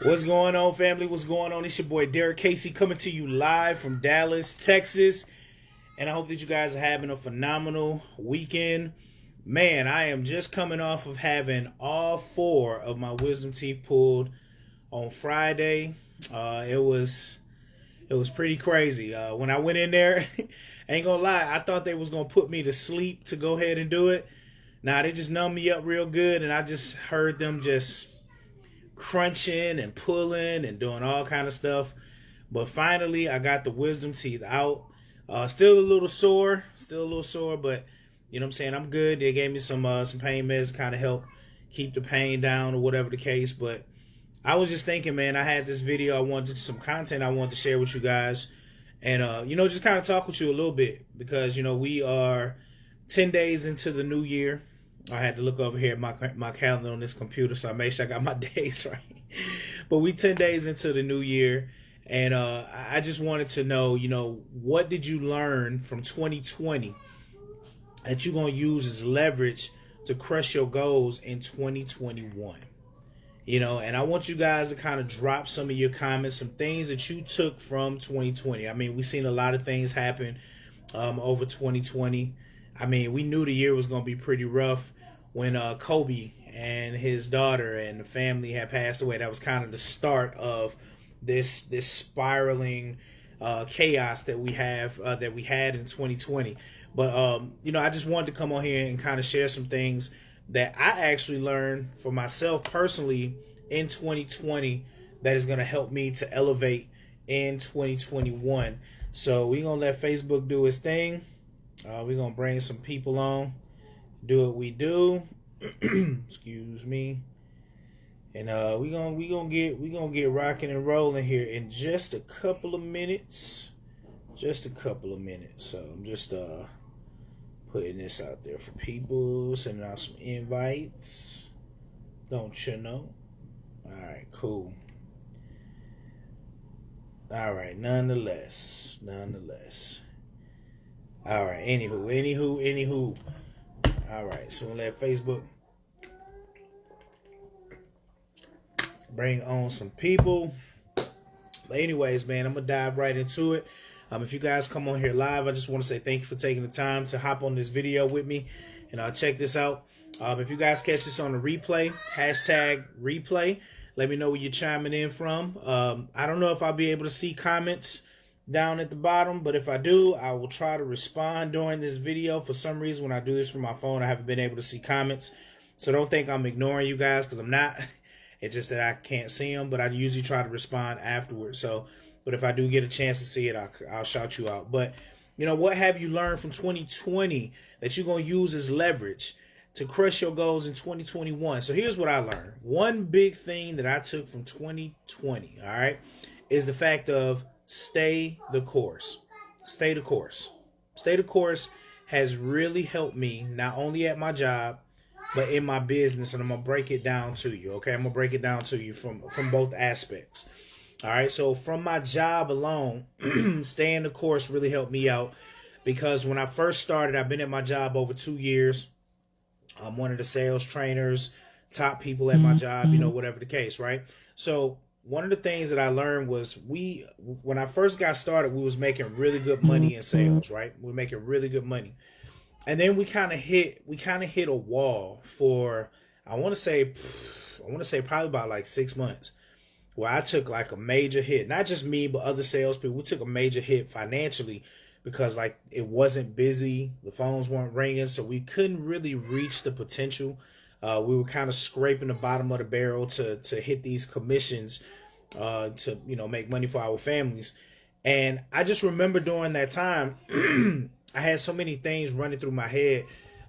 What's going on, family? What's going on? It's your boy Derrick Casey coming to you live from Dallas, Texas. And I hope that you guys are having a phenomenal weekend. Man, I am just coming off of having all four of my wisdom teeth pulled on Friday. It was pretty crazy. When I went in there, I ain't gonna lie, I thought they was gonna put me to sleep to go ahead and do it. Nah, they just numbed me up real good, and I just heard them just crunching and pulling and doing all kind of stuff. But finally, I got the wisdom teeth out. Still a little sore, but you know what I'm saying, I'm good. They gave me some pain meds to kind of help keep the pain down or whatever the case. But I was just thinking, man, I had this video, I wanted some content I wanted to share with you guys, and just kind of talk with you a little bit, because we are 10 days into the new year. I had to look over here at my calendar on this computer, so I made sure I got my days right. But we 10 days into the new year, and I just wanted to know, what did you learn from 2020 that you're going to use as leverage to crush your goals in 2021? And I want you guys to kind of drop some of your comments, some things that you took from 2020. I mean, we've seen a lot of things happen over 2020. I mean, we knew the year was going to be pretty rough when Kobe and his daughter and the family had passed away. That was kind of the start of this spiraling chaos that we had in 2020. But I just wanted to come on here and kind of share some things that I actually learned for myself personally in 2020 that is going to help me to elevate in 2021. So we're going to let Facebook do its thing. We're going to bring some people on, do what we do. Excuse me. And we're gonna get rocking and rolling here in just a couple of minutes. So I'm just putting this out there for people, sending out some invites. Don't you know? Alright, cool. Alright, nonetheless. Alright, anywho. Alright, so we'll let Facebook bring on some people. But anyways, man, I'm going to dive right into it. If you guys come on here live, I just want to say thank you for taking the time to hop on this video with me. And check this out. If you guys catch this on the replay, #replay, let me know where you're chiming in from. I don't know if I'll be able to see comments down at the bottom, but if I do, I will try to respond during this video. For some reason, when I do this from my phone, I haven't been able to see comments, so don't think I'm ignoring you guys, because I'm not. It's just that I can't see them, but I usually try to respond afterwards. So, but if I do get a chance to see it, I'll shout you out. But what have you learned from 2020 that you're going to use as leverage to crush your goals in 2021? So here's what I learned. One big thing that I took from 2020, all right, is the fact of stay the course. Stay the course. Stay the course has really helped me, not only at my job, but in my business. And I'm going to break it down to you, okay? I'm going to break it down to you from both aspects. All right, so from my job alone, staying the course really helped me out, because when I first started, I've been at my job over 2 years. I'm one of the sales trainers, top people at my job, whatever the case, right? So one of the things that I learned was when I first got started, we was making really good money in sales, right? We were making really good money. And then we kind of hit a wall for, I want to say probably about like 6 months, where I took like a major hit. Not just me, but other salespeople. We took a major hit financially, because like it wasn't busy, the phones weren't ringing, so we couldn't really reach the potential. We were kind of scraping the bottom of the barrel to hit these commissions, to make money for our families. And I just remember during that time, I had so many things running through my head.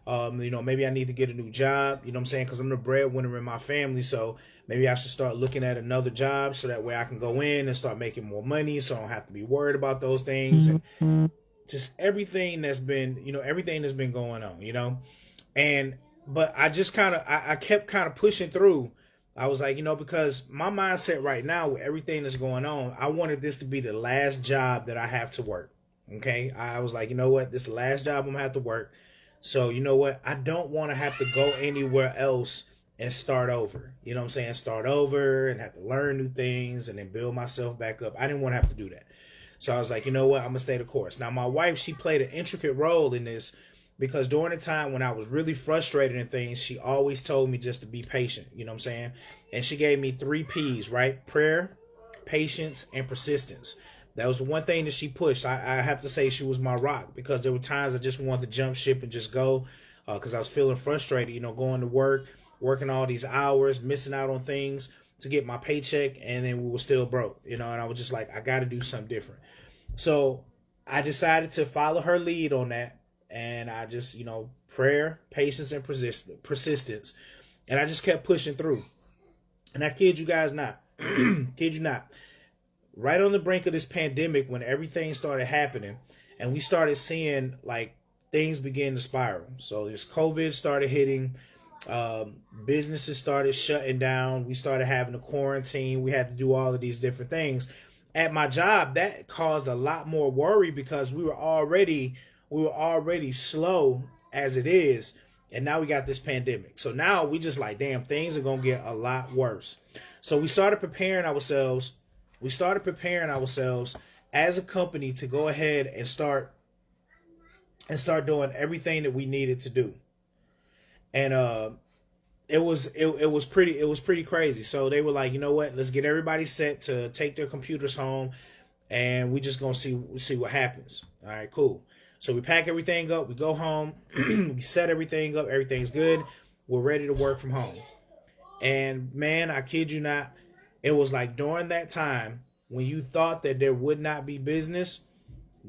Maybe I need to get a new job, you know what I'm saying? Because I'm the breadwinner in my family, so maybe I should start looking at another job, so that way I can go in and start making more money, so I don't have to be worried about those things. And just everything that's been going on, but I just I kept kind of pushing through. I was like, because my mindset right now with everything that's going on, I wanted this to be the last job that I have to work. Okay. I was like, this is the last job I'm going to have to work. So, I don't want to have to go anywhere else and start over. You know what I'm saying? Start over and have to learn new things and then build myself back up. I didn't want to have to do that. So I was like, you know what? I'm going to stay the course. Now, my wife, she played an intricate role in this because during the time when I was really frustrated in things, she always told me just to be patient. You know what I'm saying? And she gave me 3 P's, right? Prayer, patience, and persistence. That was the one thing that she pushed. I have to say she was my rock because there were times I just wanted to jump ship and just go because I was feeling frustrated, going to work, working all these hours, missing out on things to get my paycheck, and then we were still broke, and I was just like, I got to do something different. So I decided to follow her lead on that, and I just, prayer, patience, and persistence, and I just kept pushing through. And I kid you guys not, kid you not, right on the brink of this pandemic when everything started happening and we started seeing like things begin to spiral. So this COVID started hitting, businesses started shutting down. We started having a quarantine. We had to do all of these different things. At my job, that caused a lot more worry because we were already slow as it is. And now we got this pandemic. So now we just like, damn, things are going to get a lot worse. So we started preparing ourselves. As a company to go ahead and start doing everything that we needed to do. And it was pretty crazy. So they were like, you know what? Let's get everybody set to take their computers home, and we just gonna see what happens. All right, cool. So we pack everything up. We go home. We set everything up. Everything's good. We're ready to work from home. And man, I kid you not, it was like during that time when you thought that there would not be business,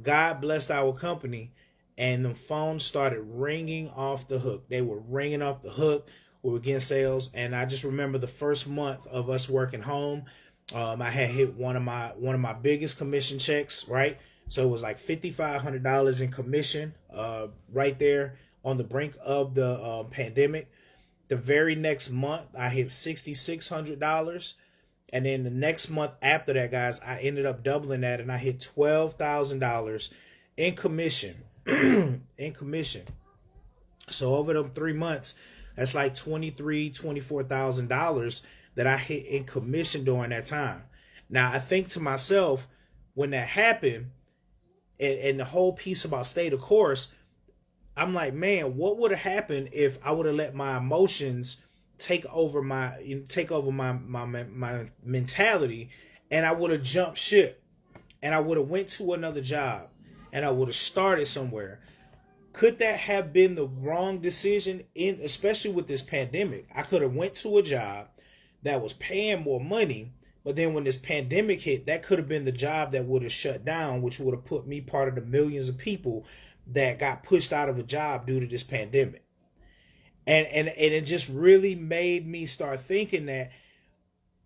God blessed our company, and the phones started ringing off the hook. They were ringing off the hook. We were getting sales, and I just remember the first month of us working home, I had hit one of my biggest commission checks, right? So it was like $5,500 in commission, right there on the brink of the pandemic. The very next month, I hit $6,600. And then the next month after that, guys, I ended up doubling that, and I hit $12,000 in commission. In commission. So over them 3 months, that's like $24,000 that I hit in commission during that time. Now, I think to myself, when that happened, and the whole piece about stay the course, I'm like, man, what would have happened if I would have let my emotions take over my mentality, and I would have jumped ship, and I would have went to another job, and I would have started somewhere? Could that have been the wrong decision, especially with this pandemic? I could have went to a job that was paying more money, but then when this pandemic hit, that could have been the job that would have shut down, which would have put me part of the millions of people that got pushed out of a job due to this pandemic. And it just really made me start thinking that,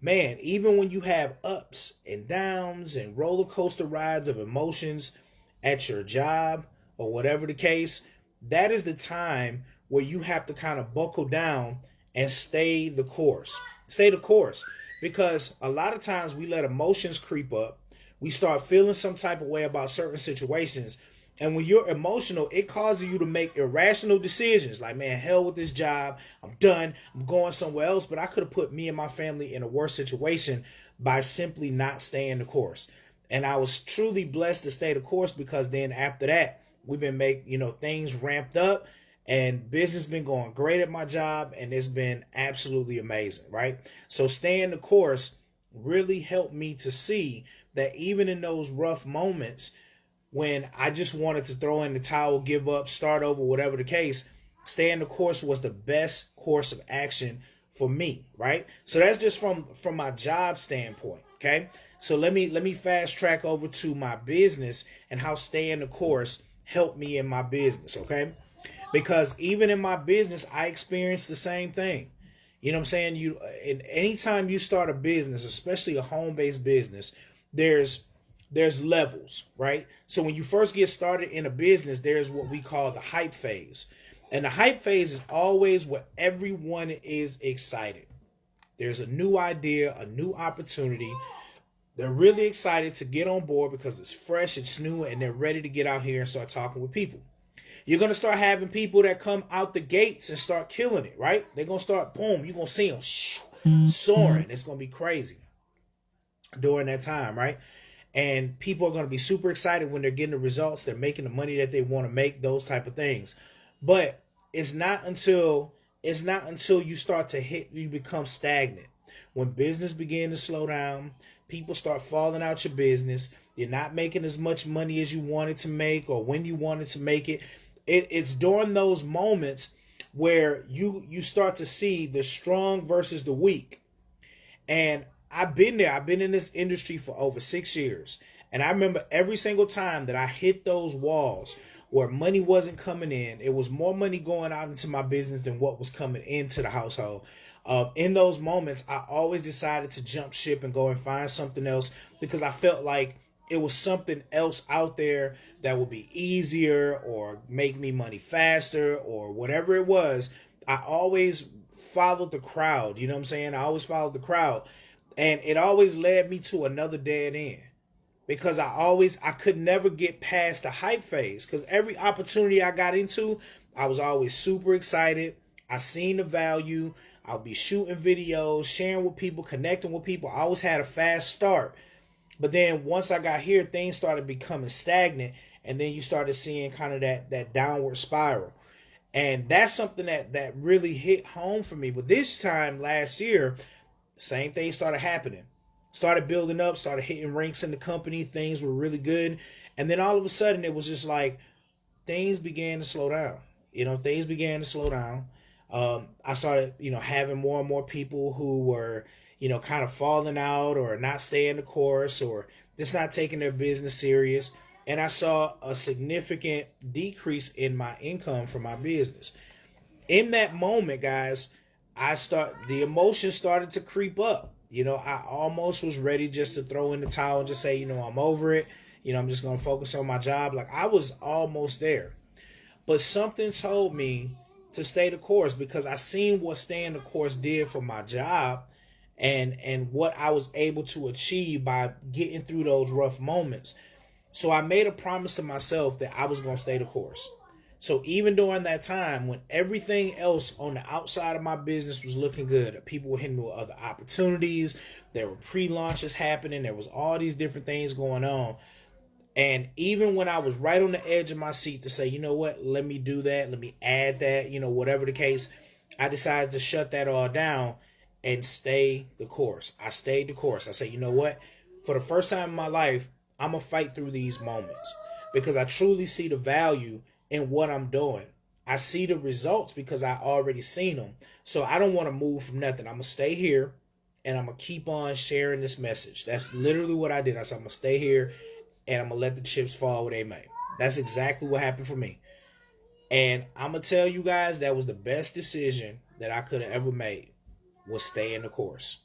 man, even when you have ups and downs and roller coaster rides of emotions at your job or whatever the case, that is the time where you have to kind of buckle down and stay the course. Stay the course. Because a lot of times we let emotions creep up. We start feeling some type of way about certain situations. And when you're emotional, it causes you to make irrational decisions. Like, man, hell with this job. I'm done. I'm going somewhere else. But I could have put me and my family in a worse situation by simply not staying the course. And I was truly blessed to stay the course, because then after that, we've been things ramped up, and business been going great at my job, and it's been absolutely amazing, right? So staying the course really helped me to see that even in those rough moments when I just wanted to throw in the towel, give up, start over, whatever the case, staying the course was the best course of action for me, right? So that's just from my job standpoint, okay? So let me fast track over to my business and how staying the course helped me in my business, okay? Because even in my business, I experienced the same thing. You know what I'm saying? Anytime you start a business, especially a home-based business, there's levels, right? So when you first get started in a business, there's what we call the hype phase. And the hype phase is always where everyone is excited. There's a new idea, a new opportunity. They're really excited to get on board because it's fresh, it's new, and they're ready to get out here and start talking with people. You're going to start having people that come out the gates and start killing it, right? They're going to start, boom, you're going to see them soaring. It's going to be crazy during that time, right? And people are going to be super excited when they're getting the results. They're making the money that they want to make, those type of things. But it's not until you start to you become stagnant. When business begin to slow down, people start falling out your business. You're not making as much money as you wanted to make or when you wanted to make it. It's during those moments where you start to see the strong versus the weak. And I've been there. I've been in this industry for over 6 years. And I remember every single time that I hit those walls where money wasn't coming in, it was more money going out into my business than what was coming into the household. In those moments, I always decided to jump ship and go and find something else because I felt like it was something else out there that would be easier or make me money faster or whatever it was. I always followed the crowd. You know what I'm saying? I always followed the crowd. And it always led me to another dead end. Because I could never get past the hype phase. Because every opportunity I got into, I was always super excited. I seen the value. I'll be shooting videos, sharing with people, connecting with people. I always had a fast start. But then once I got here, things started becoming stagnant. And then you started seeing kind of that downward spiral. And that's something that really hit home for me. But this time last year, same thing started happening. Started building up, started hitting ranks in the company. Things were really good. And then all of a sudden, it was just like things began to slow down. Things began to slow down. I started, having more and more people who were, kind of falling out or not staying the course or just not taking their business serious. And I saw a significant decrease in my income from my business. In that moment, guys, the emotions started to creep up. I almost was ready just to throw in the towel and just say, I'm over it. I'm just going to focus on my job. Like I was almost there. But something told me to stay the course because I seen what staying the course did for my job and what I was able to achieve by getting through those rough moments. So I made a promise to myself that I was going to stay the course. So even during that time when everything else on the outside of my business was looking good, people were hitting me with other opportunities, there were pre-launches happening, there was all these different things going on. And even when I was right on the edge of my seat to say, you know what, let me do that, let me add that, whatever the case, I decided to shut that all down and stay the course. I stayed the course. I said, you know what, for the first time in my life, I'm going to fight through these moments because I truly see the value in what I'm doing. I see the results because I already seen them. So I don't want to move from nothing. I'm going to stay here and I'm going to keep on sharing this message. That's literally what I did. I said, I'm going to stay here and I'm going to let the chips fall where they may. That's exactly what happened for me. And I'm going to tell you guys that was the best decision that I could have ever made was staying the course.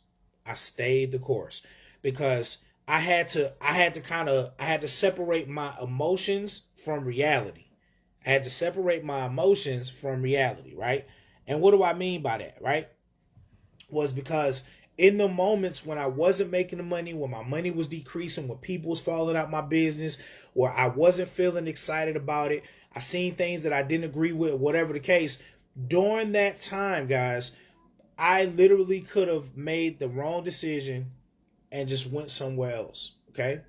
I stayed the course because I had to separate my emotions from reality. I had to separate my emotions from reality, right? And what do I mean by that, right? Was because in the moments when I wasn't making the money, when my money was decreasing, when people was falling out my business, where I wasn't feeling excited about it, I seen things that I didn't agree with, whatever the case. During that time, guys, I literally could have made the wrong decision and just went somewhere else, okay?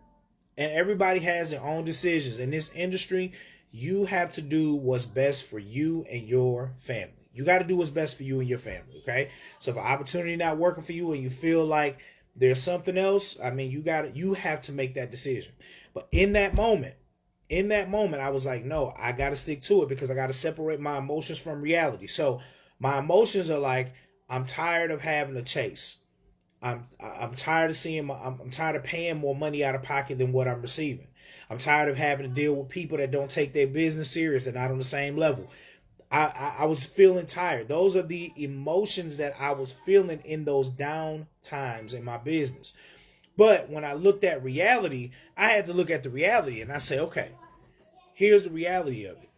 And everybody has their own decisions. In this industry, you have to do what's best for you and your family. You got to do what's best for you and your family, okay? So if an opportunity not working for you and you feel like there's something else, I mean, you have to make that decision. But in that moment, I was like, no, I got to stick to it because I got to separate my emotions from reality. So my emotions are like, I'm tired of having to chase. I'm tired of I'm tired of paying more money out of pocket than what I'm receiving. I'm tired of having to deal with people that don't take their business serious and not on the same level. I was feeling tired. Those are the emotions that I was feeling in those down times in my business. But when I looked at reality, I had to look at the reality and I say, okay, here's the reality of it.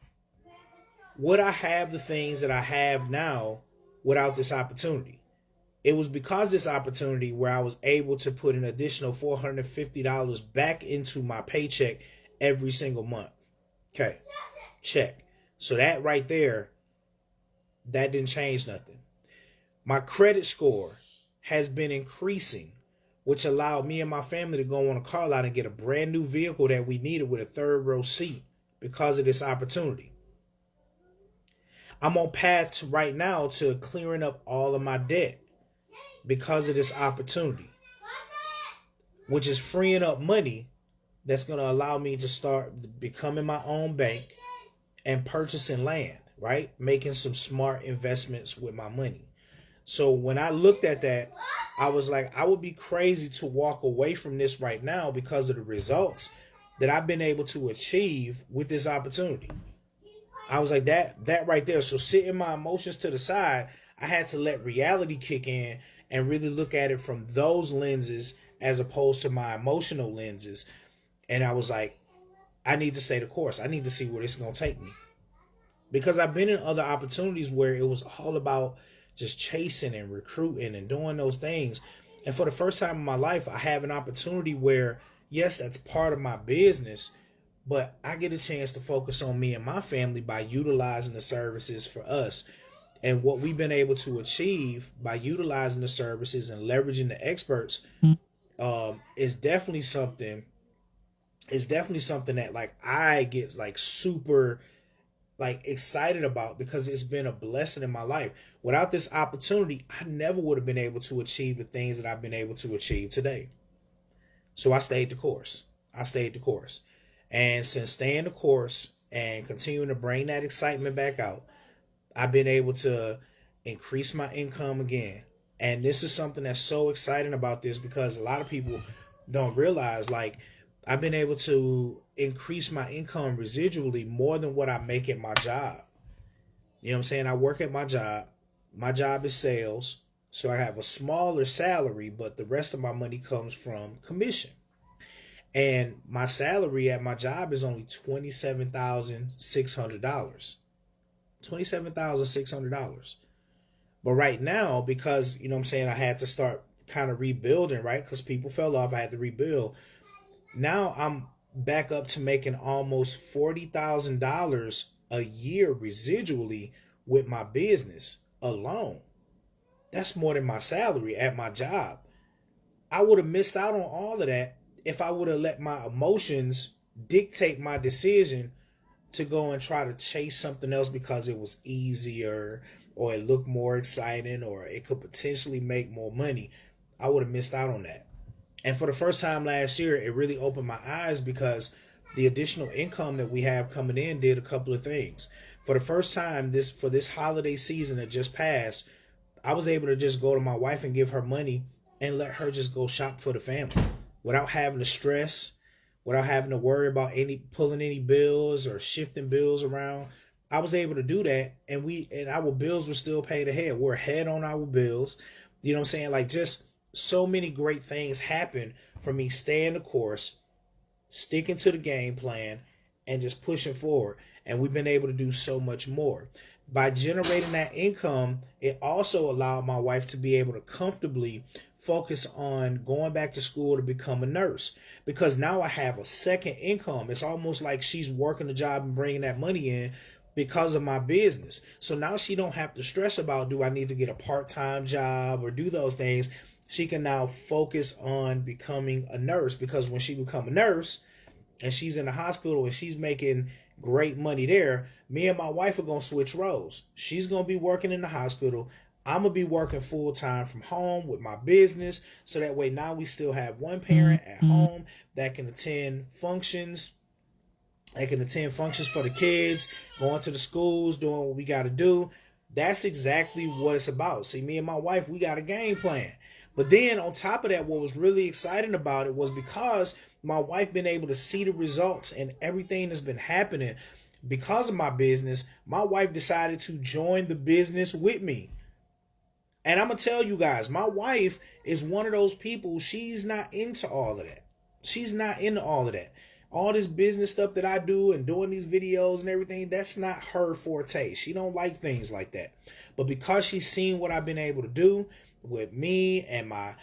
Would I have the things that I have now without this opportunity? It was because of this opportunity where I was able to put an additional $450 back into my paycheck every single month. Okay, check. So that right there, that didn't change nothing. My credit score has been increasing, which allowed me and my family to go on a car lot and get a brand new vehicle that we needed with a third row seat because of this opportunity. I'm on path to right now to clearing up all of my debt because of this opportunity, which is freeing up money that's going to allow me to start becoming my own bank and purchasing land, right? Making some smart investments with my money. So when I looked at that, I was like, I would be crazy to walk away from this right now because of the results that I've been able to achieve with this opportunity. I was like, that right there. So sitting my emotions to the side, I had to let reality kick in and really look at it from those lenses as opposed to my emotional lenses. And I was like, I need to stay the course. I need to see where this is going to take me. Because I've been in other opportunities where it was all about just chasing and recruiting and doing those things. And for the first time in my life, I have an opportunity where, yes, that's part of my business, but I get a chance to focus on me and my family by utilizing the services for us. And what we've been able to achieve by utilizing the services and leveraging the experts is definitely something. It's definitely something that like I get like super like excited about because it's been a blessing in my life. Without this opportunity, I never would have been able to achieve the things that I've been able to achieve today. So I stayed the course. And since staying the course and continuing to bring that excitement back out, I've been able to increase my income again. And this is something that's so exciting about this because a lot of people don't realize, like, I've been able to increase my income residually more than what I make at my job. You know what I'm saying? I work at my job. My job is sales. So I have a smaller salary, but the rest of my money comes from commission. And my salary at my job is only $27,600. $27,600. But right now, because, you know what I'm saying, I had to start kind of rebuilding, right? Because people fell off. I had to rebuild. Now I'm back up to making almost $40,000 a year residually with my business alone. That's more than my salary at my job. I would have missed out on all of that if I would have let my emotions dictate my decision to go and try to chase something else because it was easier or it looked more exciting or it could potentially make more money. I would have missed out on that. And for the first time last year, it really opened my eyes because the additional income that we have coming in did a couple of things. For the first time for this holiday season that just passed, I was able to just go to my wife and give her money and let her just go shop for the family without having to stress, without having to worry about pulling any bills or shifting bills around. I was able to do that, and our bills were still paid ahead. We're ahead on our bills. You know what I'm saying? Like, just so many great things happen from me staying the course, sticking to the game plan, and just pushing forward. And we've been able to do so much more. By generating that income, it also allowed my wife to be able to comfortably focus on going back to school to become a nurse. Because now I have a second income. It's almost like she's working a job and bringing that money in because of my business. So now she don't have to stress about, do I need to get a part-time job or do those things? She can now focus on becoming a nurse, because when she become a nurse and she's in the hospital and she's making great money there, me and my wife are going to switch roles. She's going to be working in the hospital. I'm going to be working full time from home with my business. So that way now we still have one parent at home that can attend functions. They can attend functions for the kids, going to the schools, doing what we got to do. That's exactly what it's about. See, me and my wife, we got a game plan. But then on top of that, what was really exciting about it was because my wife been able to see the results and everything that's been happening because of my business, my wife decided to join the business with me. And I'm going to tell you guys, my wife is one of those people, she's not into all of that. She's not into all of that. All this business stuff that I do and doing these videos and everything, that's not her forte. She don't like things like that. But because she's seen what I've been able to do with me and my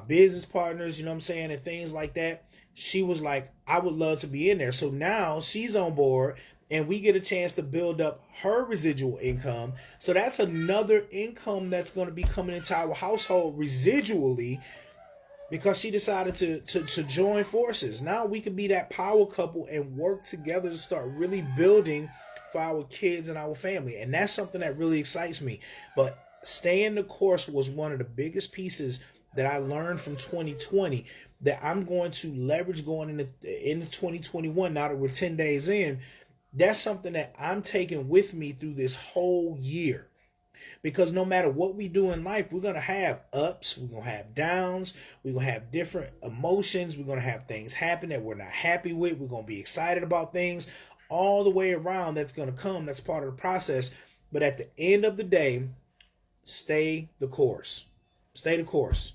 business partners, you know what I'm saying, and things like that, she was like, I would love to be in there. So now she's on board and we get a chance to build up her residual income. So that's another income that's going to be coming into our household residually, because she decided to join forces. Now we can be that power couple and work together to start really building for our kids and our family. And that's something that really excites me. But staying the course was one of the biggest pieces that I learned from 2020 that I'm going to leverage going into 2021. Now that we're 10 days in, that's something that I'm taking with me through this whole year. Because no matter what we do in life, we're going to have ups, we're going to have downs, we're going to have different emotions, we're going to have things happen that we're not happy with, we're going to be excited about things all the way around. That's going to come, that's part of the process. But at the end of the day, stay the course. Stay the course.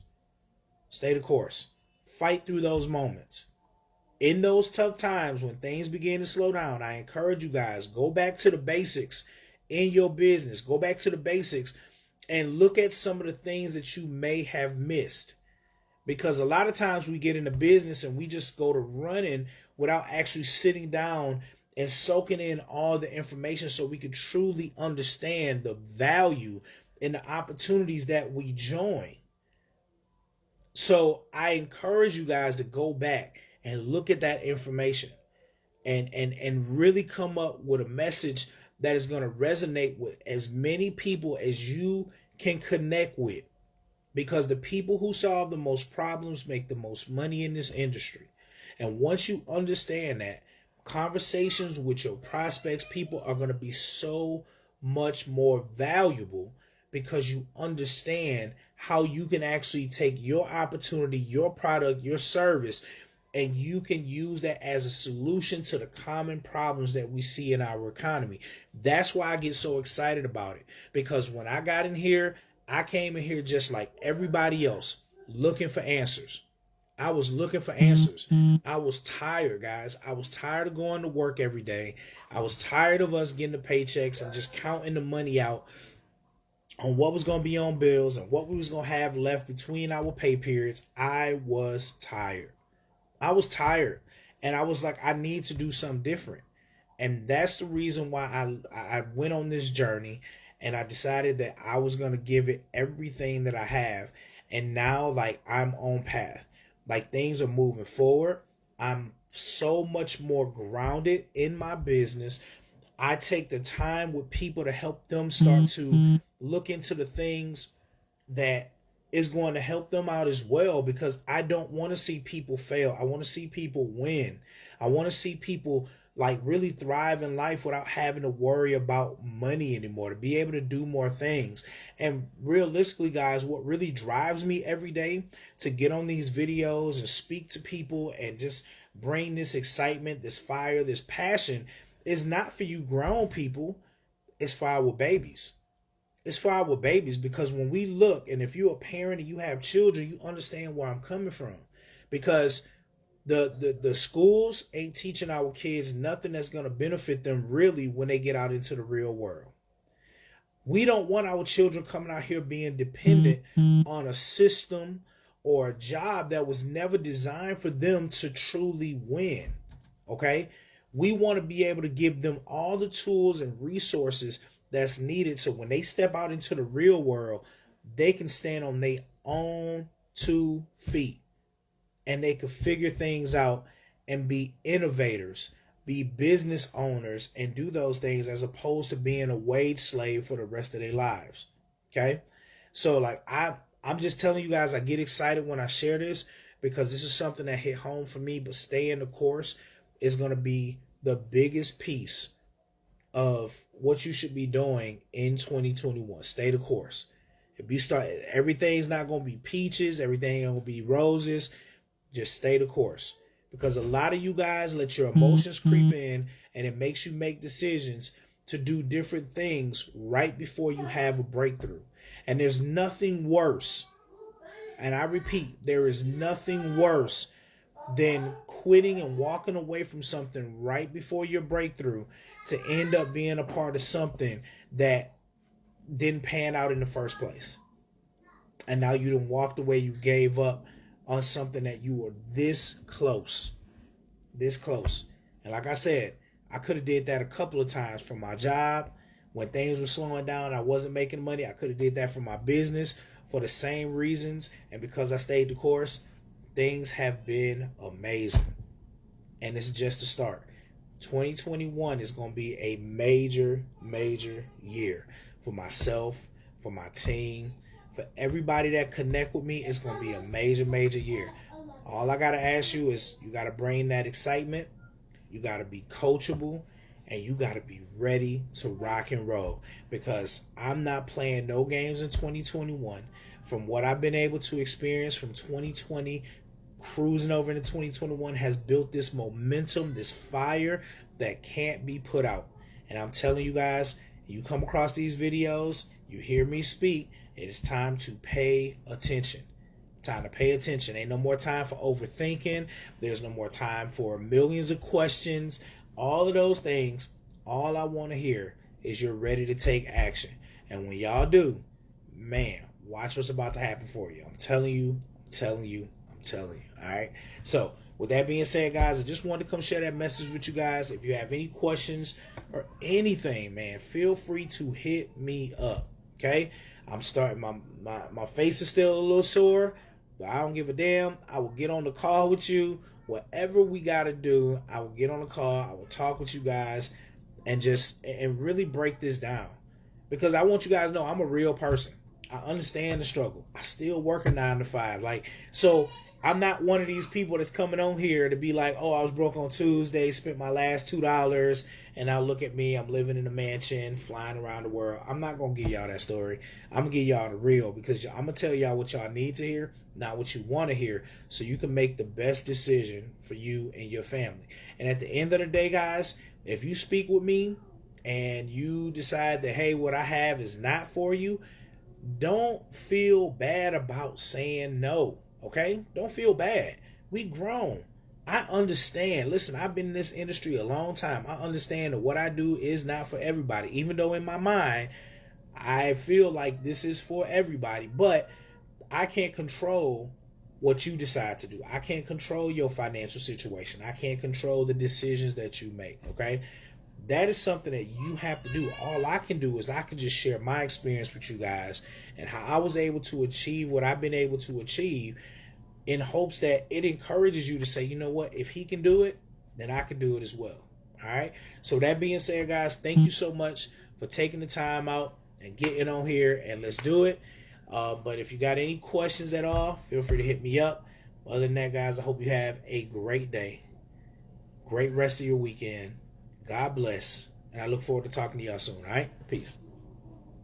Stay the course. Fight through those moments. In those tough times when things begin to slow down, I encourage you guys, go back to the basics in your business. Go back to the basics and look at some of the things that you may have missed. Because a lot of times we get into business and we just go to running without actually sitting down and soaking in all the information so we could truly understand the value and the opportunities that we join. So I encourage you guys to go back and look at that information and really come up with a message that is going to resonate with as many people as you can connect with. Because the people who solve the most problems make the most money in this industry. And once you understand that, conversations with your prospects, people are going to be so much more valuable, because you understand how you can actually take your opportunity, your product, your service, and you can use that as a solution to the common problems that we see in our economy. That's why I get so excited about it. Because when I got in here, I came in here just like everybody else, looking for answers. I was looking for answers. I was tired, guys. I was tired of going to work every day. I was tired of us getting the paychecks and just counting the money out on what was going to be on bills and what we was going to have left between our pay periods. I was tired. And I was like, I need to do something different. And that's the reason why I went on this journey, and I decided that I was going to give it everything that I have. And now, like, I'm on path. Like, things are moving forward. I'm so much more grounded in my business. I take the time with people to help them start to look into the things that is going to help them out as well, because I don't want to see people fail. I want to see people win. I want to see people like really thrive in life without having to worry about money anymore, to be able to do more things. And realistically, guys, what really drives me every day to get on these videos and speak to people and just bring this excitement, this fire, this passion is not for you grown people. It's for our babies. It's for our babies, because when we look, and if you're a parent and you have children, you understand where I'm coming from. Because the schools ain't teaching our kids nothing that's going to benefit them really when they get out into the real world. We don't want our children coming out here being dependent on a system or a job that was never designed for them to truly win. Okay? We want to be able to give them all the tools and resources that's needed, so when they step out into the real world, they can stand on their own 2 feet, and they can figure things out and be innovators, be business owners, and do those things, as opposed to being a wage slave for the rest of their lives. Okay? So like I'm just telling you guys, I get excited when I share this, because this is something that hit home for me. But staying the course is going to be the biggest piece of what you should be doing in 2021. Stay the course. If you start, everything's not going to be peaches, everything ain't going to be roses. Just stay the course, because a lot of you guys let your emotions creep in, and it makes you make decisions to do different things right before you have a breakthrough. And there's nothing worse, and I repeat, there is nothing worse than quitting and walking away from something right before your breakthrough to end up being a part of something that didn't pan out in the first place. And now you done walked away, you gave up on something that you were this close. And like I said, I could have did that a couple of times from my job. When things were slowing down, I wasn't making money. I could have did that for my business for the same reasons. And because I stayed the course, things have been amazing. And it's just the start. 2021 is going to be a major, major year for myself, for my team, for everybody that connect with me. It's going to be a major, major year. All I got to ask you is you got to bring that excitement. You got to be coachable. And you got to be ready to rock and roll, because I'm not playing no games in 2021. From what I've been able to experience from 2020, cruising over into 2021 has built this momentum, this fire that can't be put out. And I'm telling you guys, you come across these videos, you hear me speak, it is time to pay attention. Time to pay attention. Ain't no more time for overthinking. There's no more time for millions of questions. All of those things, all I want to hear is you're ready to take action. And when y'all do, man, watch what's about to happen for you. I'm telling you. All right. So with that being said, guys, I just wanted to come share that message with you guys. If you have any questions or anything, man, feel free to hit me up. Okay. I'm starting, my face is still a little sore, but I don't give a damn. I will get on the call with you. Whatever we got to do, I will get on the call. I will talk with you guys and really break this down, because I want you guys to know I'm a real person. I understand the struggle. I still work a 9 to 5. So I'm not one of these people that's coming on here to be like, oh, I was broke on Tuesday, spent my last $2, and now look at me. I'm living in a mansion, flying around the world. I'm not going to give y'all that story. I'm going to give y'all the real, because I'm going to tell y'all what y'all need to hear, not what you want to hear, so you can make the best decision for you and your family. And at the end of the day, guys, if you speak with me and you decide that, hey, what I have is not for you, don't feel bad about saying no, okay? Don't feel bad. We grown. I understand. Listen, I've been in this industry a long time. I understand that what I do is not for everybody, even though in my mind, I feel like this is for everybody. But I can't control what you decide to do. I can't control your financial situation. I can't control the decisions that you make, okay? That is something that you have to do. All I can do is I can just share my experience with you guys and how I was able to achieve what I've been able to achieve, in hopes that it encourages you to say, you know what, if he can do it, then I can do it as well. All right. So that being said, guys, thank you so much for taking the time out and getting on here, and let's do it. But if you got any questions at all, feel free to hit me up. Other than that, guys, I hope you have a great day. Great rest of your weekend. God bless. And I look forward to talking to y'all soon. All right. Peace.